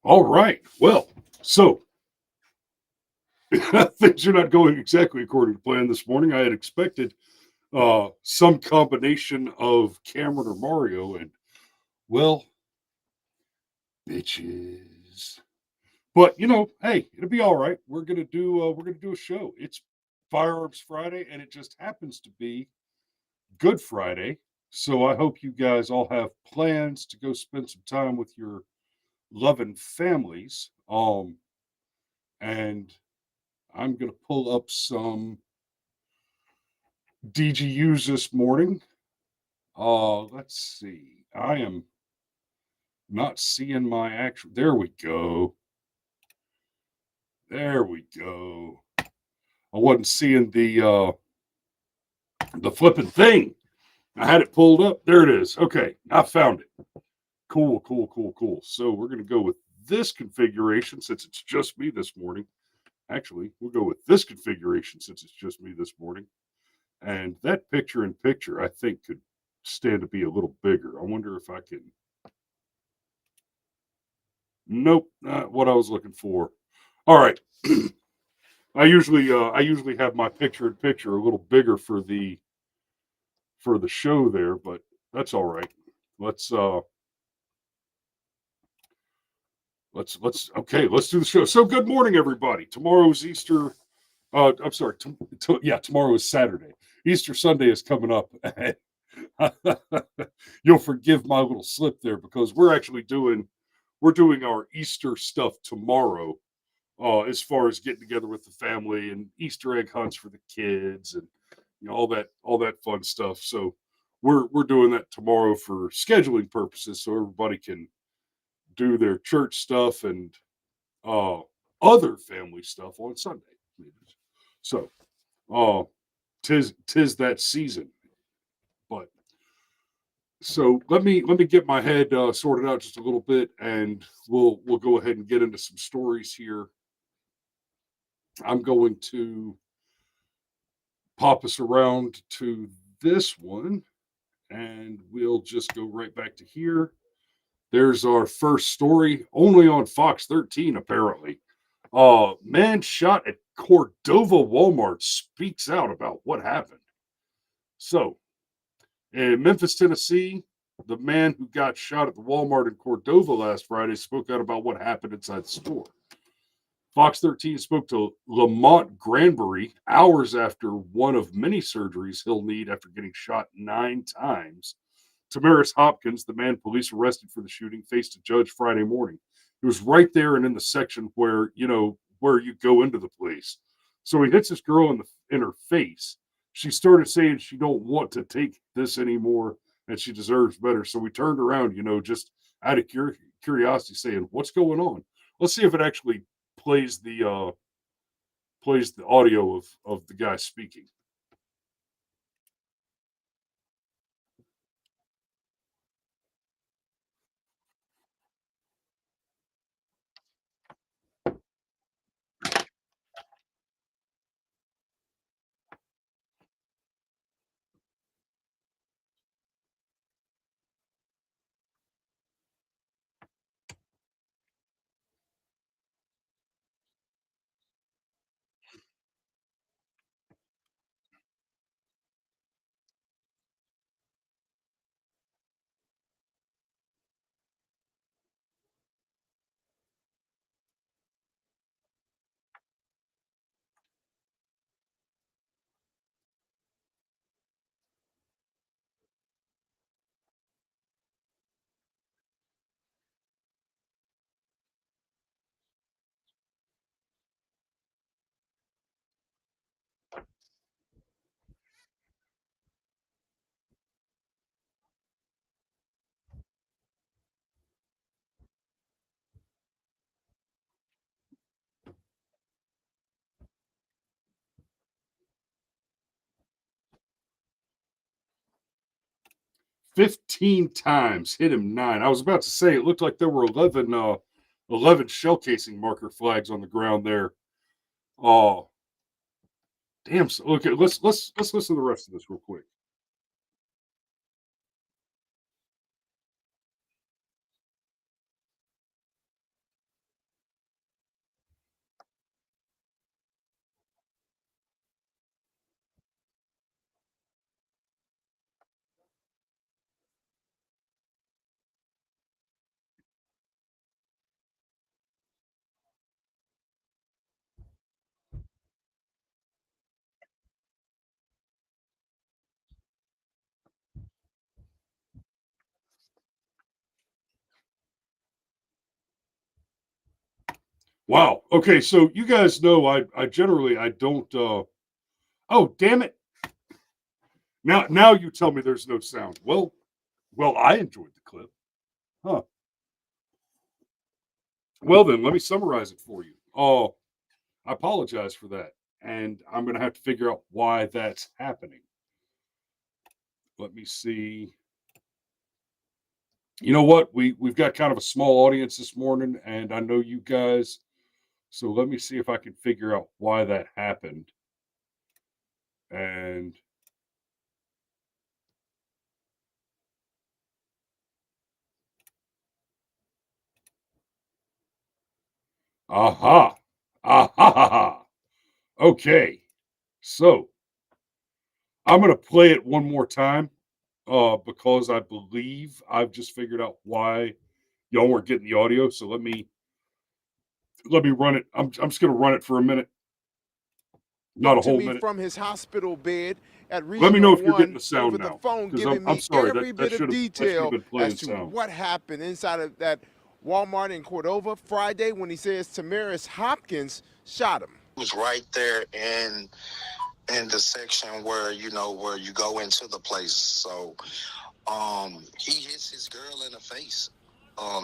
All right. Well, so things are not going exactly according to plan this morning. I had expected some combination of Cameron or Mario, and well, bitches. But hey, it'll be all right. We're gonna do a show. It's Firearms Friday, and it just happens to be Good Friday. So I hope you guys all have plans to go spend some time with your loving families. And I'm gonna pull up some DGUs this morning. Let's see. I am not seeing my actual. There we go. There we go. I wasn't seeing the flipping thing. I had it pulled up. There it is. Okay, I found it. Cool, cool, cool, cool. So we're gonna go with this configuration since it's just me this morning. Actually, we'll go with this configuration since it's just me this morning. And that picture in picture, I think, could stand to be a little bigger. I wonder if I can. Nope, not what I was looking for. All right. I usually have my picture in picture a little bigger for the show there, but that's all right. Let's uh let's okay, let's do the show. So good morning everybody. Tomorrow's Easter. I'm sorry. Yeah, tomorrow is Saturday. Easter Sunday is coming up. You'll forgive my little slip there because we're doing our Easter stuff tomorrow, as far as getting together with the family and Easter egg hunts for the kids and all that fun stuff. So we're doing that tomorrow for scheduling purposes, so everybody can do their church stuff and uh, other family stuff on Sunday. So uh, tis that season. But so let me get my head sorted out just a little bit, and we'll go ahead and get into some stories here. I'm going to pop us around to this one, and we'll just go right back to here. There's our first story, only on Fox 13, apparently. Man shot at Cordova Walmart speaks out about what happened. So, in Memphis, Tennessee, the man who got shot at the Walmart in Cordova last Friday spoke out about what happened inside the store. Fox 13 spoke to Lamont Granbury hours after one of many surgeries he'll need after getting shot 9 times. Tamaris Hopkins, the man police arrested for the shooting, faced a judge Friday morning. It was right there and in the section where you go into the place. So he hits this girl in her face. She started saying she don't want to take this anymore and she deserves better. So we turned around, just out of curiosity, saying, "What's going on?" Let's see if it actually plays the audio of the guy speaking. 15 times, hit him 9. I was about to say it looked like there were 11 shell casing marker flags on the ground there. Oh, damn. So, okay, let's listen to the rest of this real quick. Wow. Okay, so you guys know I generally I don't oh damn it. Now you tell me there's no sound. Well, I enjoyed the clip. Huh. Well then, let me summarize it for you. Oh, I apologize for that. And I'm gonna have to figure out why that's happening. Let me see. You know what? We've got kind of a small audience this morning, and I know you guys. So let me see if I can figure out why that happened. And aha, aha, ha, ha. Okay. So I'm gonna play it one more time, because I believe I've just figured out why y'all weren't getting the audio. So let me run it. I'm just gonna run it for a minute, not Spoke a to whole me minute. from his hospital bed at Let me know Regional if you're getting 1 the sound over the now, phone, because giving I'm me sorry every that bit of should have detail been as playing to sound. what happened inside of that Walmart in Cordova Friday when he says Tamaris Hopkins shot him. Was right there in the section where where you go into the place. So he hits his girl in the face.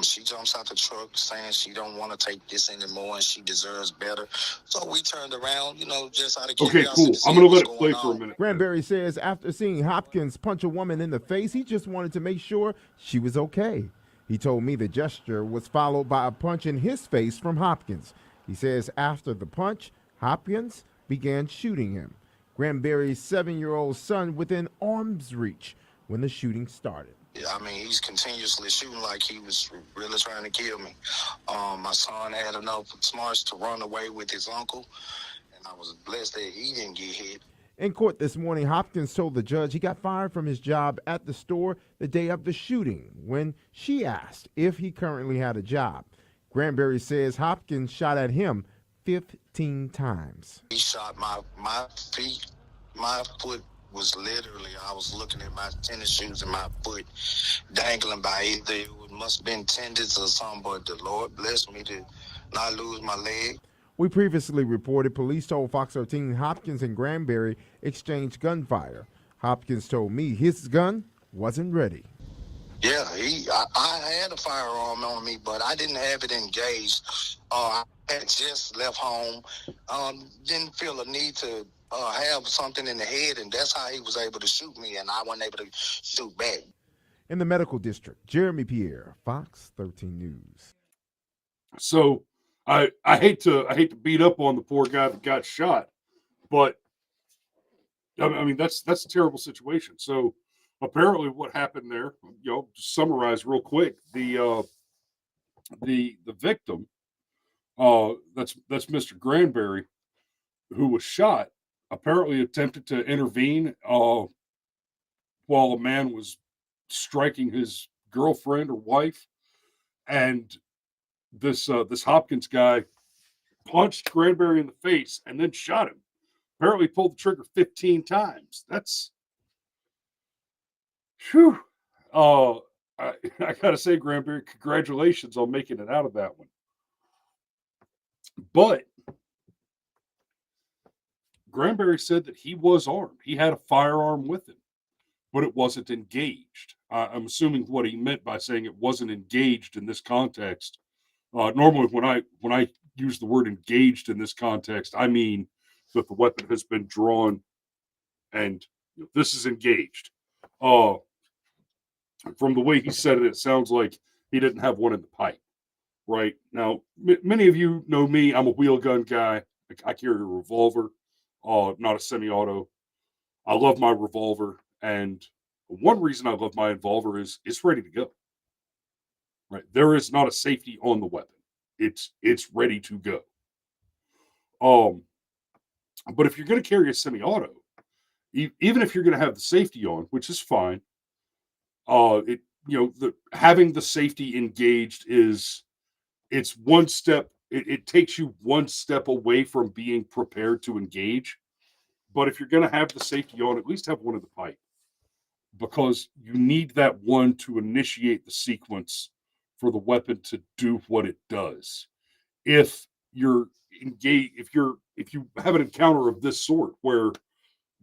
She jumps out the truck saying she don't want to take this anymore and she deserves better. So we turned around, just out of Okay, curiosity to cool. I'm see gonna let what's it play going for a on. minute. Granberry says after seeing Hopkins punch a woman in the face, he just wanted to make sure she was okay. He told me the gesture was followed by a punch in his face from Hopkins. He says after the punch, Hopkins began shooting him. Granberry's 7-year-old son within arm's reach when the shooting started. I mean, he's continuously shooting like he was really trying to kill me. My son had enough smarts to run away with his uncle, and I was blessed that he didn't get hit. In court this morning, Hopkins told the judge he got fired from his job at the store the day of the shooting when she asked if he currently had a job. Granberry says Hopkins shot at him 15 times. He shot my feet. My foot was literally, I was looking at my tennis shoes and my foot dangling by either. It must have been tendons or something, but the Lord blessed me to not lose my leg. We previously reported police told Fox 13 Hopkins and Granberry exchanged gunfire. Hopkins told me his gun wasn't ready. Yeah, I had a firearm on me, but I didn't have it engaged. I had just left home. Didn't feel a need to have something in the head, and that's how he was able to shoot me, and I wasn't able to shoot back. In the medical district, Jeremy Pierre, Fox 13 News. So I hate to beat up on the poor guy that got shot, but I mean that's a terrible situation. So apparently, what happened there? Just summarize real quick. The victim, that's Mr. Granberry, who was shot. Apparently, attempted to intervene while a man was striking his girlfriend or wife, and this Hopkins guy punched Granberry in the face and then shot him. Apparently pulled the trigger 15 times. That's whew. Uh, I gotta say, Granberry, congratulations on making it out of that one. But Granberry said that he was armed. He had a firearm with him, but it wasn't engaged. I'm assuming what he meant by saying it wasn't engaged in this context. Normally, when I use the word engaged in this context, I mean that the weapon has been drawn and this is engaged. Uh, from the way he said it, it sounds like he didn't have one in the pipe. Right now, many of you know me. I'm a wheel gun guy. I carry a revolver, not a semi-auto. I love my revolver, and one reason I love my revolver is it's ready to go. Right, there is not a safety on the weapon. It's ready to go. Um, but if you're going to carry a semi-auto, even if you're going to have the safety on, which is fine, it the having the safety engaged is it's one step. It takes you one step away from being prepared to engage. But if you're going to have the safety on, at least have one in the pipe because you need that one to initiate the sequence for the weapon to do what it does. If you're engaged, if you have an encounter of this sort where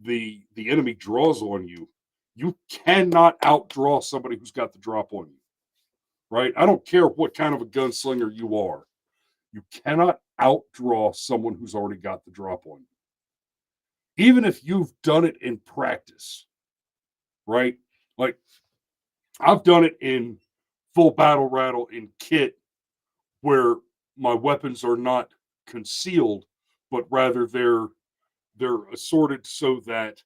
the enemy draws on you, you cannot outdraw somebody who's got the drop on you, right? I don't care what kind of a gunslinger you are. You cannot outdraw someone who's already got the drop on you. Even if you've done it in practice, right? Like I've done it in full battle rattle in kit where my weapons are not concealed, but rather they're assorted so that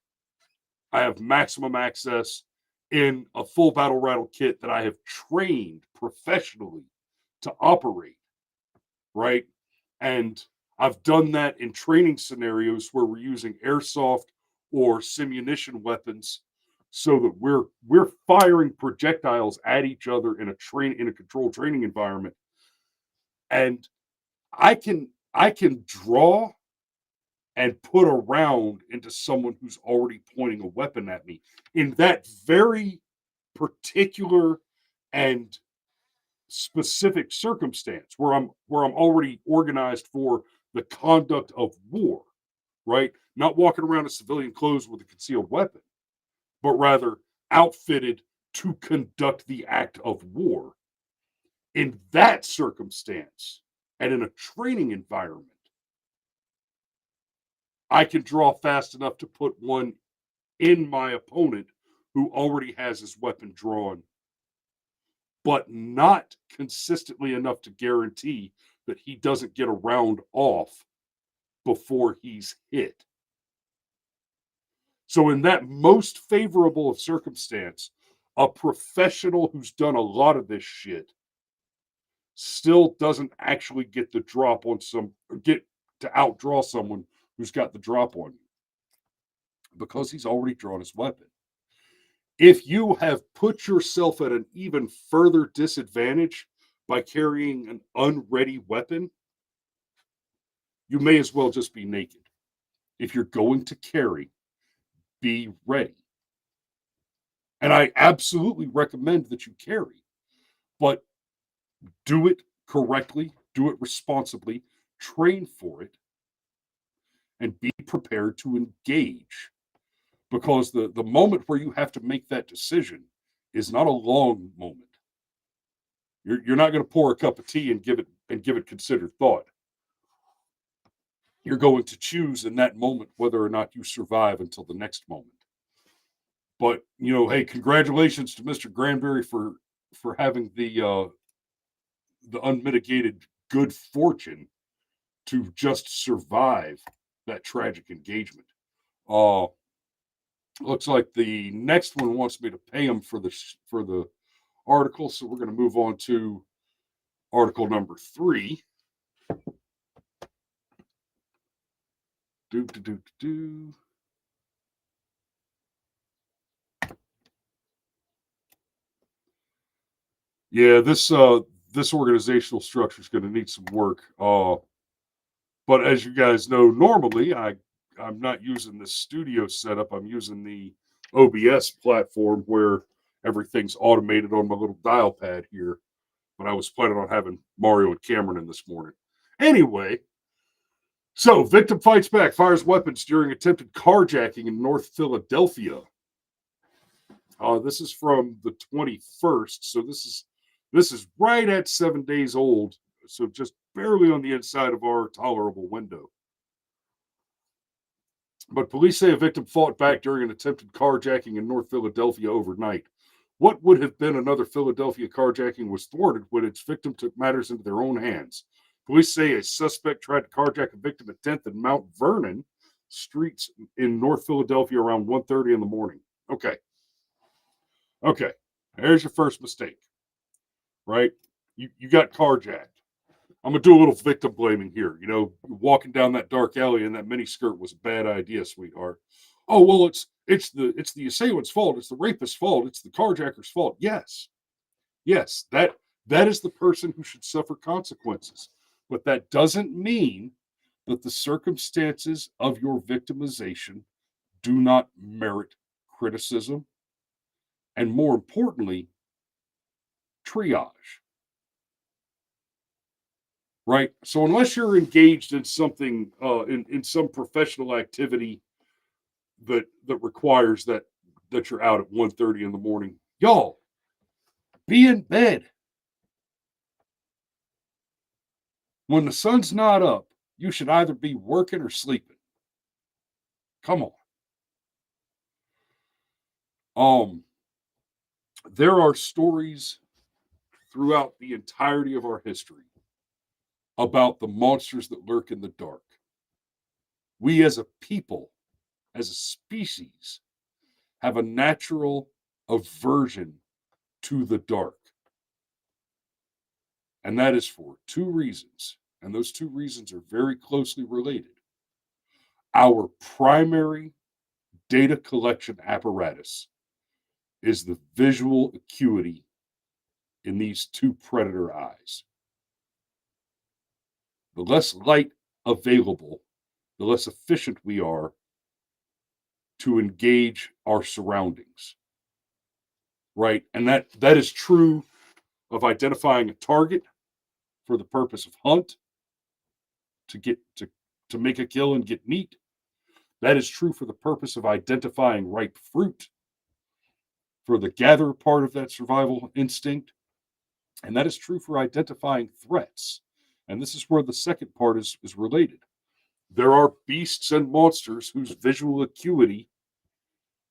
I have maximum access in a full battle rattle kit that I have trained professionally to operate, right? And I've done that in training scenarios where we're using airsoft or simunition weapons so that we're firing projectiles at each other in a controlled training environment. And I can draw and put a round into someone who's already pointing a weapon at me in that very particular and specific circumstance where I'm already organized for the conduct of war, right? Not walking around in civilian clothes with a concealed weapon, but rather outfitted to conduct the act of war. In that circumstance and in a training environment, I can draw fast enough to put one in my opponent who already has his weapon drawn, but not consistently enough to guarantee that he doesn't get a round off before he's hit. So, in that most favorable of circumstance, a professional who's done a lot of this shit still doesn't actually get the drop on get to outdraw someone who's got the drop on you because he's already drawn his weapon. If you have put yourself at an even further disadvantage by carrying an unready weapon, you may as well just be naked. If you're going to carry, be ready. And I absolutely recommend that you carry, but do it correctly, do it responsibly, train for it, and be prepared to engage. Because the moment where you have to make that decision is not a long moment. You're not going to pour a cup of tea and give it considered thought. You're going to choose in that moment whether or not you survive until the next moment. But hey, congratulations to Mr. Granberry for having the unmitigated good fortune to just survive that tragic engagement. Uh, Looks like the next one wants me to pay him for the article, so we're going to move on to article number 3. Do do do do. Yeah, this organizational structure is going to need some work. But as you guys know, normally I'm not using the studio setup. I'm using the OBS platform where everything's automated on my little dial pad here. But I was planning on having Mario and Cameron in this morning. Anyway, so victim fights back, fires weapons during attempted carjacking in North Philadelphia. This is from the 21st, so this is right at 7 days old, so just barely on the inside of our tolerable window. But police say a victim fought back during an attempted carjacking in North Philadelphia overnight. What would have been another Philadelphia carjacking was thwarted when its victim took matters into their own hands. Police say a suspect tried to carjack a victim at 10th and Mount Vernon streets in North Philadelphia around 1:30 in the morning. Okay. There's your first mistake, right? You got carjacked. I'm gonna do a little victim blaming here. Walking down that dark alley in that miniskirt was a bad idea, sweetheart. Oh well, it's the assailant's fault. It's the rapist's fault. It's the carjacker's fault. Yes, that is the person who should suffer consequences. But that doesn't mean that the circumstances of your victimization do not merit criticism, and more importantly, triage. right? So unless you're engaged in something, in some professional activity that requires that you're out at 1:30 in the morning, y'all be in bed when the sun's not up. You should either be working or sleeping. Come on. Um, there are stories throughout the entirety of our history about the monsters that lurk in the dark. We as a people, as a species, have a natural aversion to the dark. And that is for two reasons. And those two reasons are very closely related. Our primary data collection apparatus is the visual acuity in these two predator eyes. The less light available, the less efficient we are to engage our surroundings. Right? And that is true of identifying a target for the purpose of hunt, to make a kill and get meat. That is true for the purpose of identifying ripe fruit, for the gather part of that survival instinct. And that is true for identifying threats. And this is where the second part is related. There are beasts and monsters whose visual acuity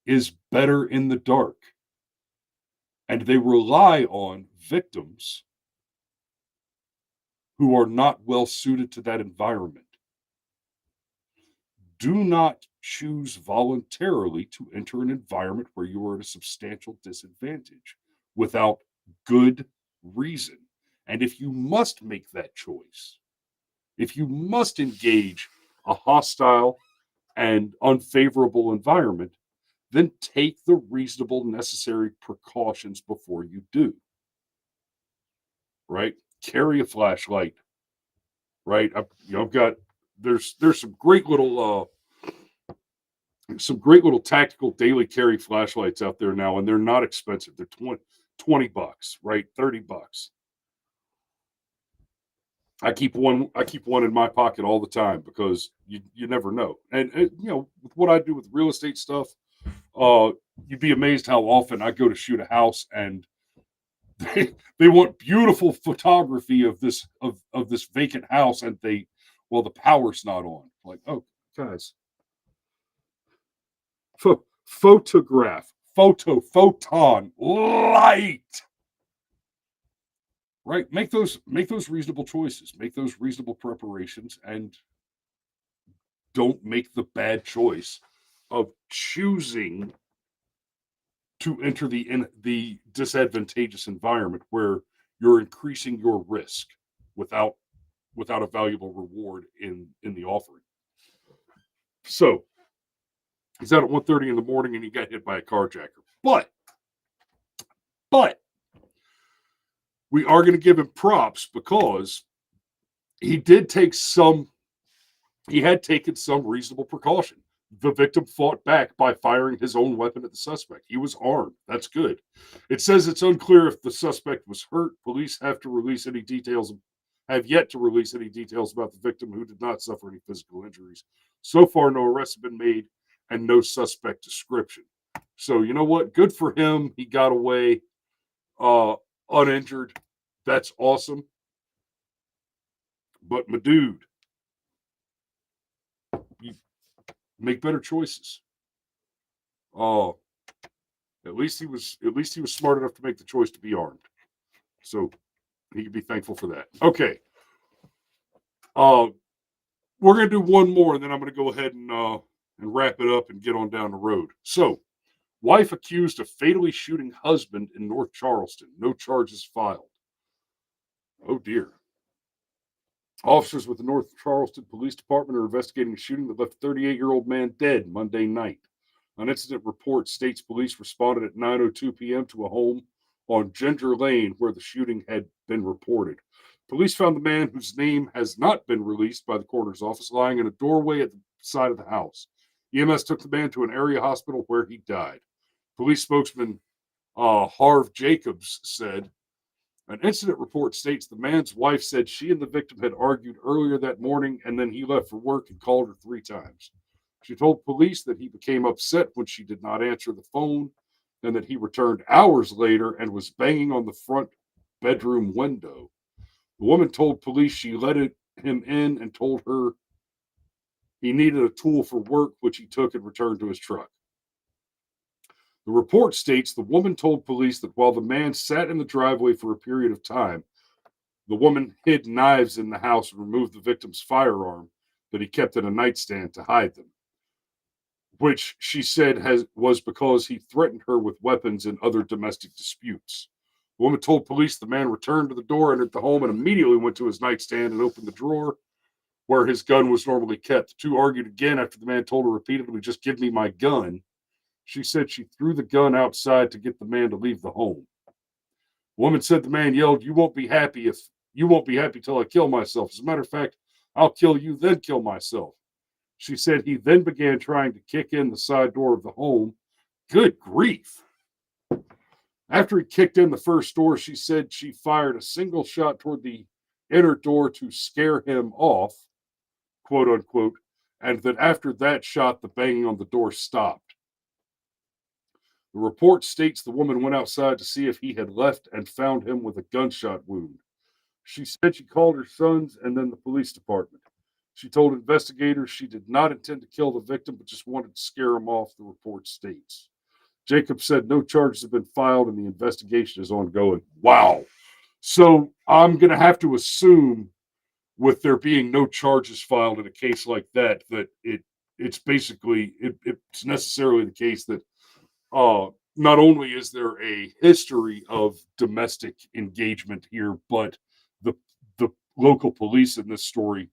is better in the dark. And they rely on victims who are not well suited to that environment. Do not choose voluntarily to enter an environment where you are at a substantial disadvantage without good reason. And if you must make that choice, if you must engage a hostile and unfavorable environment, then take the reasonable necessary precautions before you do. Right? Carry a flashlight. Right? I've got there's some great little tactical daily carry flashlights out there now, and they're not expensive. They're $20, right? $30. I keep one in my pocket all the time because you never know. And with what I do with real estate stuff, you'd be amazed how often I go to shoot a house and they want beautiful photography of this vacant house, and the power's not on. Like, oh guys, photograph, photon, light. Right? Make those reasonable choices, make those reasonable preparations, and don't make the bad choice of choosing to enter the disadvantageous environment where you're increasing your risk without a valuable reward in the offering. So he's out at 1:30 in the morning and he got hit by a carjacker. But we are going to give him props because he had taken some reasonable precaution. The victim fought back by firing his own weapon at the suspect. He was armed. That's good. It says it's unclear if the suspect was hurt. Police have yet to release any details about the victim, who did not suffer any physical injuries. So far, no arrests have been made and no suspect description. So you know what? Good for him. He got away uninjured. That's awesome. But my dude, you make better choices. At least he was smart enough to make the choice to be armed. So he can be thankful for that. Okay. We're gonna do one more, and then I'm gonna go ahead and wrap it up and get on down the road. So, wife accused of fatally shooting husband in North Charleston. No charges filed. Oh dear. Officers with the North Charleston Police Department are investigating a shooting that left a 38-year-old man dead Monday night. An incident report states police responded at 9:02 p.m. to a home on Ginger Lane where the shooting had been reported. Police found the man, whose name has not been released by the coroner's office, lying in a doorway at the side of the house. EMS took the man to an area hospital where he died. Police spokesman Harv Jacobs said An incident report states the man's wife said she and the victim had argued earlier that morning, and then he left for work and called her 3 times. She told police that he became upset when she did not answer the phone, and that he returned hours later and was banging on the front bedroom window. The woman told police she let him in and told her he needed a tool for work, which he took and returned to his truck. The report states the woman told police that while the man sat in the driveway for a period of time, the woman hid knives in the house and removed the victim's firearm that he kept in a nightstand to hide them, which she said was because he threatened her with weapons in other domestic disputes. The woman told police the man returned to the door, entered the home, and immediately went to his nightstand and opened the drawer where his gun was normally kept. The two argued again after the man told her repeatedly, "Just give me my gun." She said she threw the gun outside to get the man to leave the home. The woman said the man yelled, "You won't be happy till I kill myself. As a matter of fact, I'll kill you, then kill myself." She said he then began trying to kick in the side door of the home. Good grief. After he kicked in the first door, she said she fired a single shot toward the inner door to scare him off, quote unquote, and that after that shot, the banging on the door stopped. The report states the woman went outside to see if he had left and found him with a gunshot wound. She said she called her sons and then the police department. She told investigators she did not intend to kill the victim, but just wanted to scare him off, the report states. Jacob said no charges have been filed and the investigation is ongoing. Wow. So I'm going to have to assume, with there being no charges filed in a case like that, that it's basically, it's necessarily the case that not only is there a history of domestic engagement here, but the local police in this story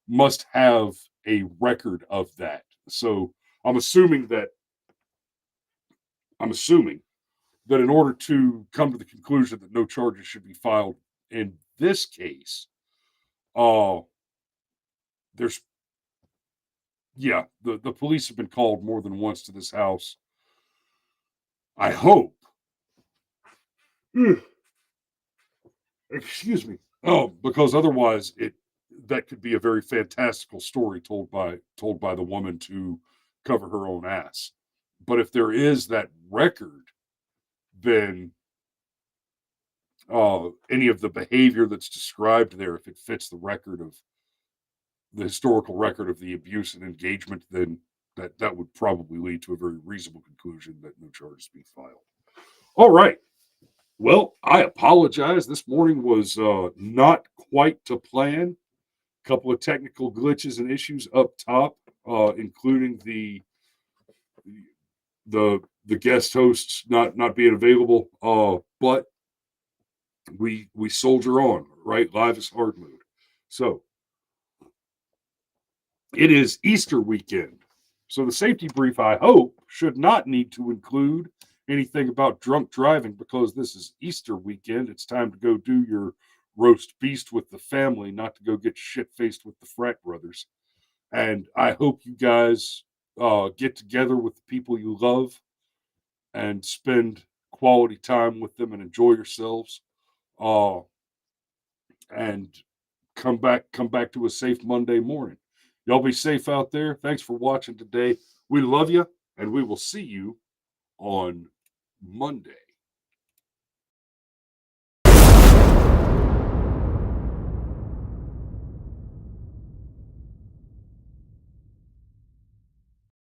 must have a record of that. So I'm assuming that in order to come to the conclusion that no charges should be filed in this case, there's the police have been called more than once to this house. I hope. Excuse me. Oh, because otherwise that could be a very fantastical story told by the woman to cover her own ass. But if there is that record, then any of the behavior that's described there, if it fits the record of the historical record of the abuse and engagement, then that would probably lead to a very reasonable conclusion that no charges be filed. All right. Well, I apologize. This morning was not quite to plan. A couple of technical glitches and issues up top, including the guest hosts not being available. But we soldier on, right? Live is hard mode. So it is Easter weekend. So the safety brief, I hope, should not need to include anything about drunk driving, because this is Easter weekend. It's time to go do your roast beast with the family, not to go get shit-faced with the frat brothers. And I hope you guys get together with the people you love and spend quality time with them and enjoy yourselves. And come back to a safe Monday morning. Y'all be safe out there. Thanks for watching today. We love you, and we will see you on Monday.